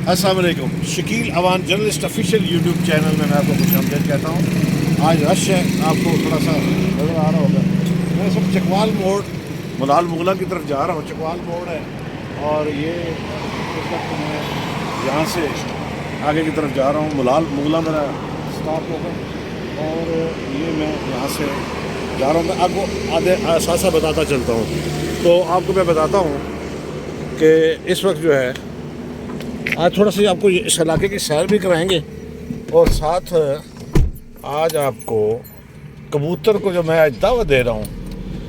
अस्सलाम वालेकुम। Shakeel Awan journalist official YouTube channel में मैं आपको खुशामदीद कहता हूँ। आज रश है, आपको थोड़ा सा नज़र आ रहा होगा। मैं सब चकवाल मोड़ मुलाल मुगला की तरफ जा रहा हूँ। चकवाल मोड़ है और ये इस वक्त मैं यहाँ से आगे की तरफ जा रहा हूँ। मुलाल मुगला मेरा स्टॉप होगा और ये मैं यहाँ से जा रहा हूँ। मैं आपको आधे साथ बताता चलता हूँ। तो आपको मैं बताता हूँ कि इस वक्त जो है आज थोड़ा सा आपको इस इलाके की सैर भी कराएंगे और साथ आज आपको कबूतर को जो मैं आज दावत दे रहा हूँ,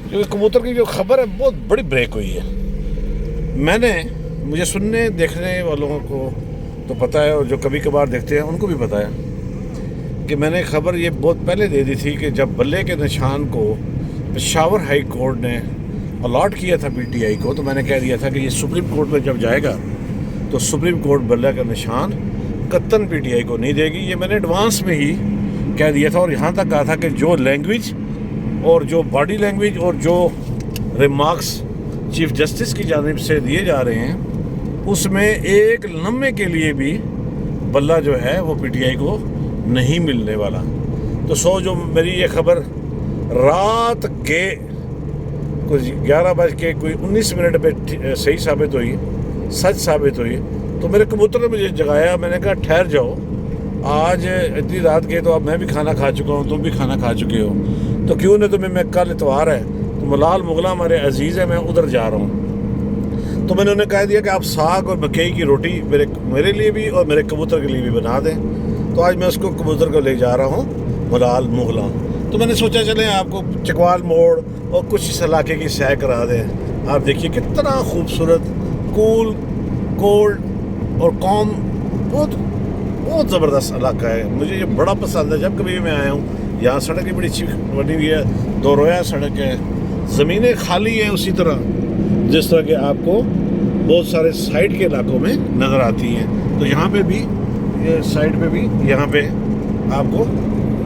क्योंकि कबूतर की जो खबर है बहुत बड़ी ब्रेक हुई है। मुझे सुनने देखने वालों को तो पता है और जो कभी कभार देखते हैं उनको भी पता है कि मैंने खबर ये बहुत पहले दे दी थी कि जब बल्ले के निशान को पेशावर हाई कोर्ट ने अलॉट किया था पीटीआई को, तो मैंने कह दिया था कि ये सुप्रीम कोर्ट में जब जाएगा तो सुप्रीम कोर्ट बल्ले का निशान कत्तन पीटीआई को नहीं देगी। ये मैंने एडवांस में ही कह दिया था और यहाँ तक कहा था कि जो लैंग्वेज और जो बॉडी लैंग्वेज और जो रिमार्क्स चीफ जस्टिस की जानिब से दिए जा रहे हैं उसमें एक लम्हे के लिए भी बल्ला जो है वो पीटीआई को नहीं मिलने वाला। तो जो मेरी ये खबर रात के कुछ 11:19 पे सही साबित हुई, सच साबित हुई, तो मेरे कबूतर ने मुझे जगाया। मैंने कहा ठहर जाओ, आज इतनी रात के तो अब मैं भी खाना खा चुका हूँ, तुम भी खाना खा चुके हो, तो क्यों नहीं तुम्हें मैं कल इतवार है तो मुलाल मुगला हमारे अजीज़ है, मैं उधर जा रहा हूँ। तो मैंने उन्हें कह दिया कि आप साग और मकई की रोटी मेरे लिए भी और मेरे कबूतर के लिए भी बना दें। तो आज मैं उसको कबूतर को ले जा रहा हूँ मुलाल मुगला। तो मैंने सोचा चलें आपको चकवाल मोड़ और कुछ इस इलाके की सैर करा दें। आप देखिए कितना खूबसूरत, कूल, कोल्ड और कॉम, बहुत ज़बरदस्त इलाका है। मुझे ये बड़ा पसंद है। जब कभी मैं आया हूँ यहाँ सड़क भी बड़ी अच्छी बनी हुई है, दो रोया सड़क है, ज़मीनें खाली हैं उसी तरह जिस तरह के आपको बहुत सारे साइड के इलाकों में नज़र आती हैं। तो यहाँ पे भी ये साइड पे भी यहाँ पे आपको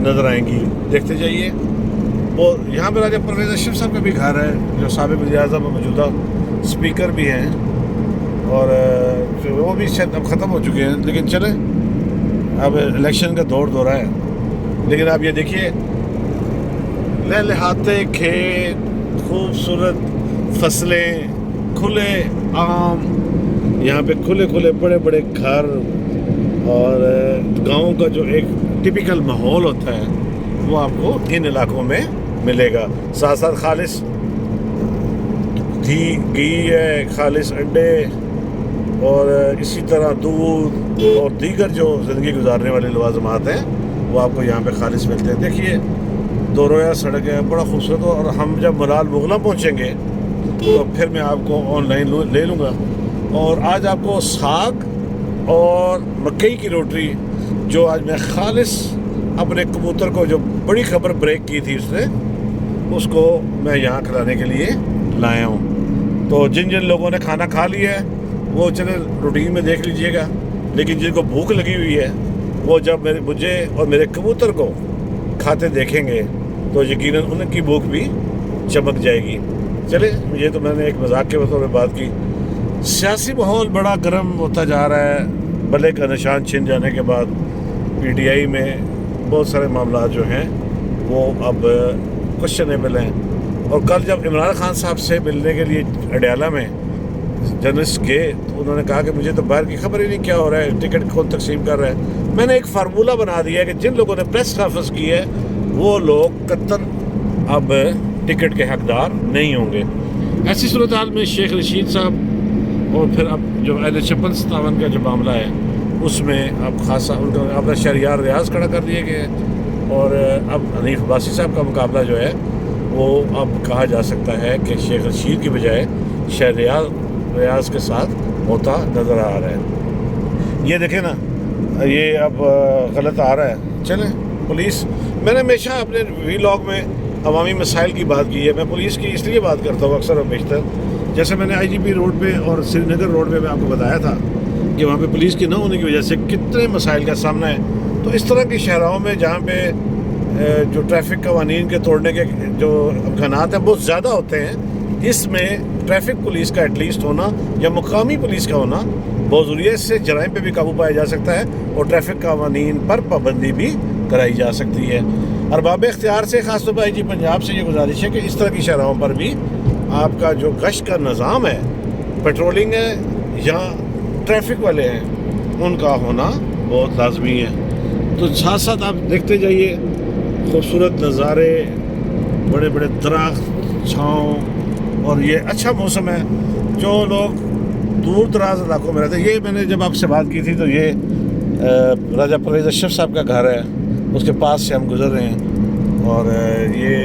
नज़र आएंगी, देखते जाइए। वो यहाँ पर राजा परवेज़ अशरफ साहब का भी घर है जो साबिक़ वज़ीर-ए-आज़म मौजूदा स्पीकर भी हैं और वो भी शायद अब ख़त्म हो चुके हैं, लेकिन चले अब इलेक्शन का दौर रहा है। लेकिन आप ये देखिए लहलहाते खेत, खूबसूरत फसलें, खुले आम, यहाँ पे खुले खुले बड़े बड़े घर और गाँव का जो एक टिपिकल माहौल होता है वो आपको इन इलाकों में मिलेगा। साथ साथ खालिस घी है, खालिस अंडे और इसी तरह दूध और दीगर जो ज़िंदगी गुजारने वाले लवाज़मात हैं वो आपको यहाँ पे खालिस मिलते हैं। देखिए दो रोया सड़क है, बड़ा खूबसूरत। और हम जब मुलाल मुगला पहुँचेंगे तो फिर मैं आपको ऑनलाइन ले लूँगा और आज आपको साग और मकई की रोटी जो आज मैं खालिस अपने कबूतर को, जो बड़ी खबर ब्रेक की थी उसने, उसको मैं यहाँ खिलाने के लिए लाया हूँ। तो जिन जिन लोगों ने खाना खा लिया है वो चले रूटीन में देख लीजिएगा, लेकिन जिनको भूख लगी हुई है वो जब मुझे और मेरे कबूतर को खाते देखेंगे तो यकीनन उनकी भूख भी चमक जाएगी। चले, ये तो मैंने एक मजाक के तौर पे बात की। सियासी माहौल बड़ा गर्म होता जा रहा है। बल्ले का निशान छिन जाने के बाद पीटीआई में बहुत सारे मामला जो हैं वो अब क्वेश्चनेबल हैं। और कल जब इमरान खान साहब से मिलने के लिए अडयाला में जर्नलिस्ट गए तो उन्होंने कहा कि मुझे तो बाहर की खबर ही नहीं क्या हो रहा है, टिकट कौन तकसीम कर रहा है। मैंने एक फार्मूला बना दिया है कि जिन लोगों ने प्रेस कॉन्फ्रेंस की है वो लोग कत्तन अब टिकट के हकदार नहीं होंगे। ऐसी सूरत हाल में शेख रशीद साहब और फिर अब जो NH-57 का जो मामला है उसमें अब खासा उनका अपना शहरियार रियाज खड़ा कर दिए गए हैं और अब हनीफ अब्बासी साहब का मुकाबला जो है वो अब कहा जा सकता है कि शेख रशीद की बजाय शहरियार रियाज के साथ होता नज़र आ रहा है। ये देखें ना, ये अब गलत आ रहा है। चलें, पुलिस, मैंने हमेशा अपने वीलॉग में अवामी मसाइल की बात की है। मैं पुलिस की इसलिए बात करता हूँ अक्सर और बेशतर, जैसे मैंने IGP रोड पे और श्रीनगर रोड पे मैं आपको बताया था कि वहाँ पे पुलिस की न होने की वजह से कितने मसाइल का सामना है। तो इस तरह की शहरों में जहाँ पे जो ट्रैफिक कवानीन के तोड़ने के जो अमकानात हैं बहुत ज़्यादा होते हैं, इसमें ट्रैफिक पुलिस का एटलीस्ट होना या मुकामी पुलिस का होना बहुत ज़रूरी है। इससे जराइम पे भी काबू पाया जा सकता है और ट्रैफिक कवानीन पर पाबंदी भी कराई जा सकती है। अरबाब इख्तियार से ख़ासतौर पर IG पंजाब से ये गुजारिश है कि इस तरह की शहरों पर भी आपका जो गश्त का निज़ाम है, पेट्रोलिंग है या ट्रैफिक वाले हैं, उनका होना बहुत लाजमी है। तो साथ साथ आप देखते जाइए खूबसूरत नज़ारे, बड़े बड़े दरख्त, छाँव, और ये अच्छा मौसम है। जो लोग दूर दराज इलाकों में रहते हैं, ये मैंने जब आपसे बात की थी तो ये राजा परवेज़ अशरफ साहब का घर है, उसके पास से हम गुज़र रहे हैं। और ये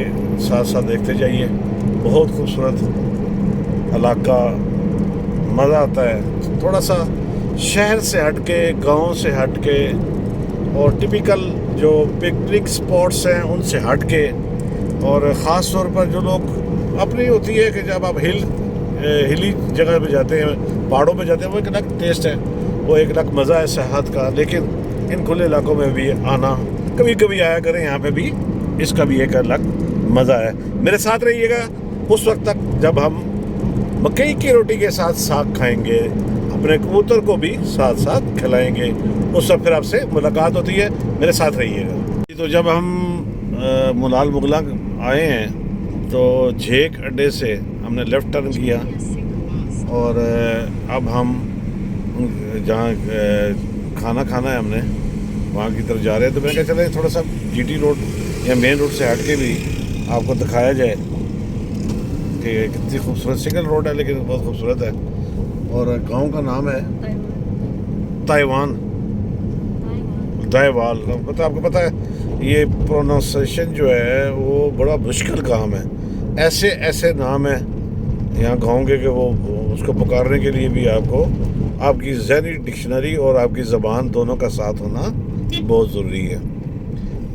साथ साथ देखते जाइए, बहुत खूबसूरत इलाका, मज़ा आता है। थोड़ा सा शहर से हट के, गाँव से हट के, और टिपिकल जो पिकनिक स्पॉट्स हैं उनसे हट के, और ख़ास तौर पर जो लोग अपनी होती है कि जब आप हिली जगह पे जाते हैं, पहाड़ों पे जाते हैं, वो एक अलग टेस्ट है, वो एक अलग मज़ा है सेहत का। लेकिन इन खुले इलाकों में भी आना, कभी कभी आया करें, यहाँ पे भी इसका भी एक अलग मज़ा है। मेरे साथ रहिएगा उस वक्त तक जब हम मकई की रोटी के साथ साग खाएंगे, अपने कबूतर को भी साथ साथ खिलाएंगे। उस वक्त फिर आपसे मुलाकात होती है, मेरे साथ रहिएगा। तो जब हम मुलाल मुगला आए हैं तो झेक अड्डे से हमने लेफ़्ट टर्न किया और अब हम जहाँ खाना खाना है हमने वहाँ की तरफ जा रहे हैं। तो मैंने कहा चले थोड़ा सा GT रोड या मेन रोड से हट के भी आपको दिखाया जाए कि कितनी खूबसूरत सिंगल रोड है, लेकिन बहुत खूबसूरत है। और गांव का नाम है ताइवान, दायवाल। आपको पता है ये प्रोनाउंसिएशन जो है वो बड़ा मुश्किल काम है। ऐसे ऐसे नाम है यहाँ गाँव के कि वो उसको पुकारने के लिए भी आपको आपकी ज़हनी डिक्शनरी और आपकी ज़बान दोनों का साथ होना बहुत ज़रूरी है।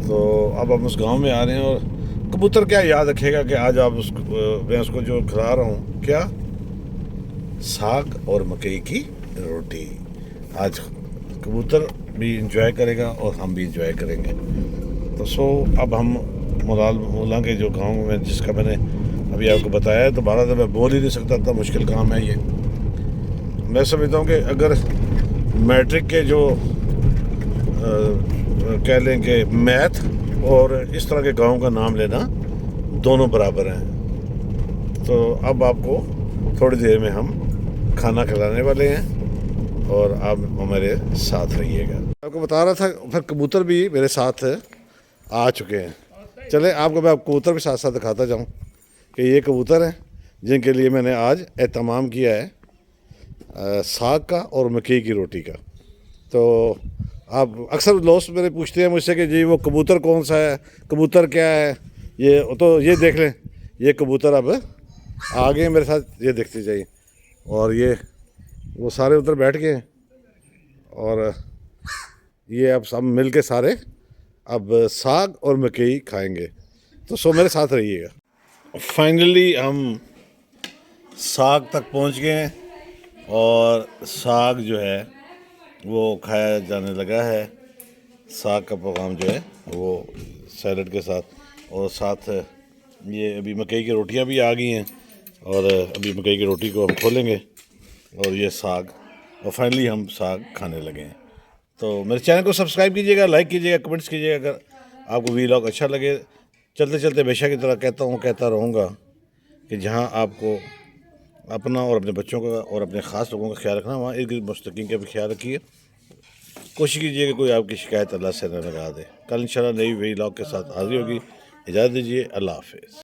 तो अब हम उस गांव में आ रहे हैं और कबूतर क्या याद रखेगा कि आज आप मैं उसको जो खिला रहा हूँ, क्या साग और मकई की रोटी। आज कबूतर भी इंजॉय करेगा और हम भी इंजॉय करेंगे। तो अब हम मुला के जो गांव में जिसका मैंने अभी आपको बताया है, दोबारा तो मैं बोल ही नहीं सकता, इतना मुश्किल काम है ये। मैं समझता हूँ कि अगर मैट्रिक के जो कह लें कि मैथ और इस तरह के गांव का नाम लेना दोनों बराबर हैं। तो अब आपको थोड़ी देर में हम खाना खिलाने वाले हैं और आप हमारे साथ रहिएगा। आपको बता रहा था फिर कबूतर भी मेरे साथ आ चुके हैं। चले आपको मैं कबूतर भी साथ साथ दिखाता जाऊं कि ये कबूतर हैं जिनके लिए मैंने आज एहतमाम किया है साग का और मकई की रोटी का। तो आप अक्सर दोस्त मेरे पूछते हैं मुझसे कि जी वो कबूतर कौन सा है, कबूतर क्या है, ये तो ये देख लें, ये कबूतर अब आगे मेरे साथ ये देखते जाइए। और ये वो सारे उधर बैठ गए और ये अब सब मिल के सारे अब साग और मकई खाएंगे। तो मेरे साथ रहिएगा। फाइनली हम साग तक पहुंच गए और साग जो है वो खाया जाने लगा है। साग का प्रोग्राम जो है वो सैलड के साथ, और साथ ये अभी मकई की रोटियां भी आ गई हैं और अभी मकई की रोटी को हम खोलेंगे और ये साग, और फाइनली हम साग खाने लगे हैं। तो मेरे चैनल को सब्सक्राइब कीजिएगा, लाइक कीजिएगा, कमेंट्स कीजिएगा। अगर आपको वीलॉग अच्छा लगे, चलते चलते हमेशा की तरह कहता रहूँगा कि जहाँ आपको अपना और अपने बच्चों का और अपने ख़ास लोगों का ख्याल रखना, वहाँ इर्द गिर्द मुस्तकीन का भी ख्याल रखिए। कोशिश कीजिए कि कोई आपकी शिकायत अल्लाह से न लगा दे। कल इंशाल्लाह नई वीलॉग के साथ हाजिर होगी। इजाज़त दीजिए, अल्लाह हाफ़िज़।